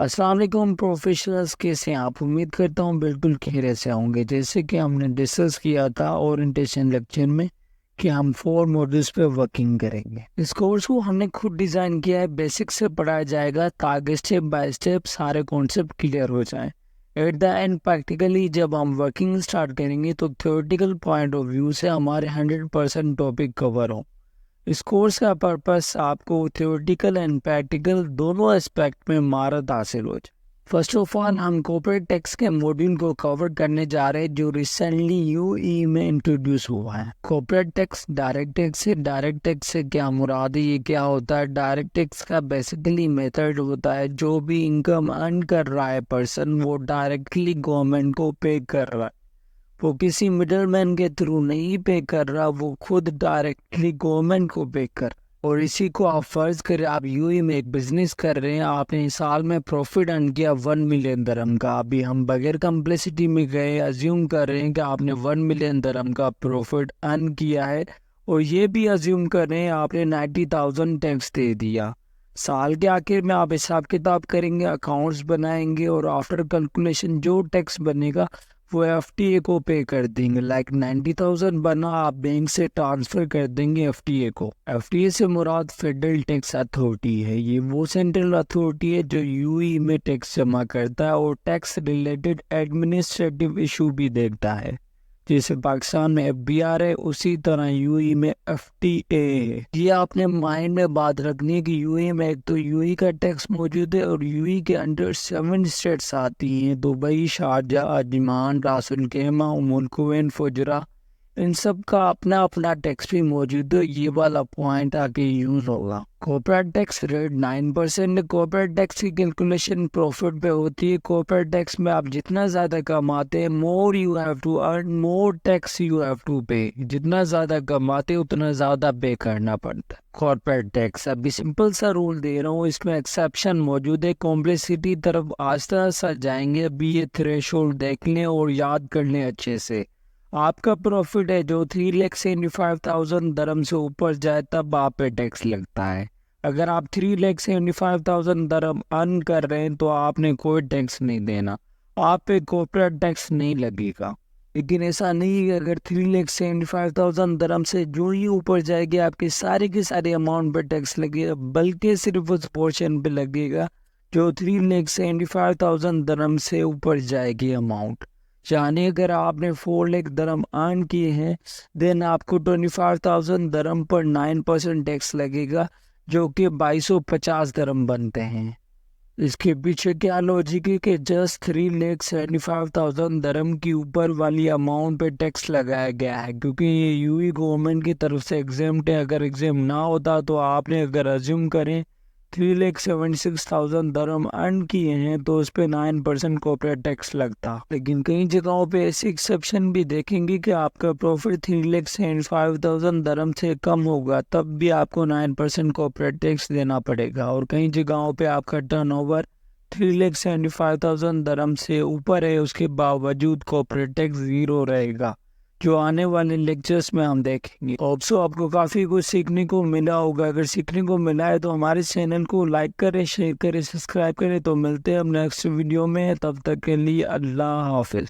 अस्सलाम वालेकुम प्रोफेशनल्स, कैसे हैं आप? उम्मीद करता हूँ बिल्कुल खैरियत से होंगे। जैसे कि हमने डिस्कस किया था ओरिएंटेशन लेक्चर में कि हम 4 मॉड्यूल्स पे वर्किंग करेंगे। इस कोर्स को हमने खुद डिज़ाइन किया है, बेसिक से पढ़ाया जाएगा ताकि स्टेप बाय स्टेप सारे कॉन्सेप्ट क्लियर हो जाएं। एट द एंड प्रैक्टिकली जब हम वर्किंग स्टार्ट करेंगे तो थ्योरेटिकल पॉइंट ऑफ व्यू से हमारे 100% टॉपिक कवर हो। इस कोर्स का पर्पस आपको थ्योरेटिकल एंड प्रैक्टिकल दोनों एस्पेक्ट में महारत हासिल हो जाए। फर्स्ट ऑफ ऑल हम कॉर्पोरेट टैक्स के मॉड्यूल को कवर करने जा रहे हैं जो रिसेंटली यूई में इंट्रोड्यूस हुआ है। कॉर्पोरेट टैक्स डायरेक्ट टैक्स है। डायरेक्ट टैक्स से क्या मुराद है, ये क्या होता है? डायरेक्ट टैक्स का बेसिकली मेथड होता है जो भी इनकम अर्न कर रहा है पर्सन वो डायरेक्टली गवर्नमेंट को पे कर रहा है। वो किसी मिडलमैन के थ्रू नहीं पे कर रहा, वो खुद डायरेक्टली गवर्नमेंट को पे कर। और इसी को आप फर्ज करें आप यूएई में एक बिजनेस कर रहे हैं, आपने साल में प्रॉफिट अर्न किया 1 मिलियन दरम का। अभी हम बगैर कम्प्लेसिटी में गए अज्यूम कर रहे हैं कि आपने 1 मिलियन दरम का प्रॉफिट अर्न किया है, और ये भी अज्यूम कर रहे हैं आपने 90,000 टैक्स दे दिया। साल के आखिर में आप हिसाब किताब करेंगे, अकाउंट्स बनाएंगे, और आफ्टर कैलकुलेशन जो टैक्स बनेगा वो एफटीए को पे कर देंगे। लाइक 90,000 बना, आप बैंक से ट्रांसफर कर देंगे एफटीए को। एफटीए से मुराद फेडरल टैक्स अथॉरिटी है। ये वो सेंट्रल अथॉरिटी है जो यूई में टैक्स जमा करता है और टैक्स रिलेटेड एडमिनिस्ट्रेटिव इशू भी देखता है। जैसे पाकिस्तान में एफबीआर है, उसी तरह यूई में एफटीए है। ये आपने माइंड में बात रखनी है कि यूई में एक तो यूई का टैक्स मौजूद है और यूई के अंडर 7 स्टेट्स आती हैं, दुबई, शारजा, अजमान, रास अल खैमा, उम अल कुवैन, फुजरा। इन सब का अपना अपना टैक्स भी मौजूद है। ये वाला पॉइंट आके यूज होगा। कॉर्पोरेट टैक्स रेट 9% है। कॉर्पोरेट टैक्स की कैलकुलेशन प्रॉफिट पे होती है। कॉर्पोरेट टैक्स में आप जितना ज़्यादा कमाते हैं more you have to earn, more tax you have to pay. जितना ज़्यादा कमाते हैं उतना ज़्यादा पे करना पड़ता है कॉर्पोरेट टैक्स। अभी सिंपल सा रूल दे रहा हूँ, इसमें एक्सेप्शन मौजूद है। कॉम्प्लेक्सिटी तरफ आस्ता आस्ता जाएंगे। अभी ये थ्रेशोल्ड देख लें और याद कर लें अच्छे से। आपका प्रॉफिट है जो 3,75,000 दरम से ऊपर जाए तब आप पे टैक्स लगता है। अगर आप 3,75,000 दरम अर्न कर रहे हैं तो आपने कोई टैक्स नहीं देना, आप पे कॉर्पोरेट टैक्स नहीं लगेगा। लेकिन ऐसा नहीं है, अगर 3,75,000 दरम से जो ही ऊपर जाएगी आपके सारे के सारे अमाउंट पर टैक्स लगेगा, बल्कि सिर्फ उस पोर्शन पे लगेगा जो 3,75,000 दरम से ऊपर जाएगी अमाउंट। यानी अगर आपने 4 लाख दरम अर्न किए हैं देन आपको 25,000 दरम पर 9% टैक्स लगेगा, जो कि 2,250 दरम बनते हैं। इसके पीछे क्या लॉजिक है कि जस्ट 3,75,000 दरम की ऊपर वाली अमाउंट पे टैक्स लगाया गया है, क्योंकि ये यूई गवर्नमेंट की तरफ से एग्जाम्प्ट है। अगर एग्जाम ना होता तो आपने अगर अज्यूम करें 3,76,000 दरम अर्न किए हैं तो उस पर 9% कॉर्पोरेट टैक्स लगता। लेकिन कई जगहों पे ऐसे एक्सेप्शन भी देखेंगे कि आपका प्रॉफिट 3,75,000 दरम से कम होगा तब भी आपको 9% कॉर्पोरेट टैक्स देना पड़ेगा। और कई जगहों पे आपका टर्नओवर 3,75,000 दरम से ऊपर है, उसके बावजूद कॉर्पोरेट टैक्स 0 रहेगा, जो आने वाले लेक्चर्स में हम देखेंगे। ऑल्सो आपको काफ़ी कुछ सीखने को मिला होगा। अगर सीखने को मिला है तो हमारे चैनल को लाइक करें, शेयर करें, सब्सक्राइब करें। तो मिलते हैं हम नेक्स्ट वीडियो में, तब तक के लिए अल्लाह हाफिज़।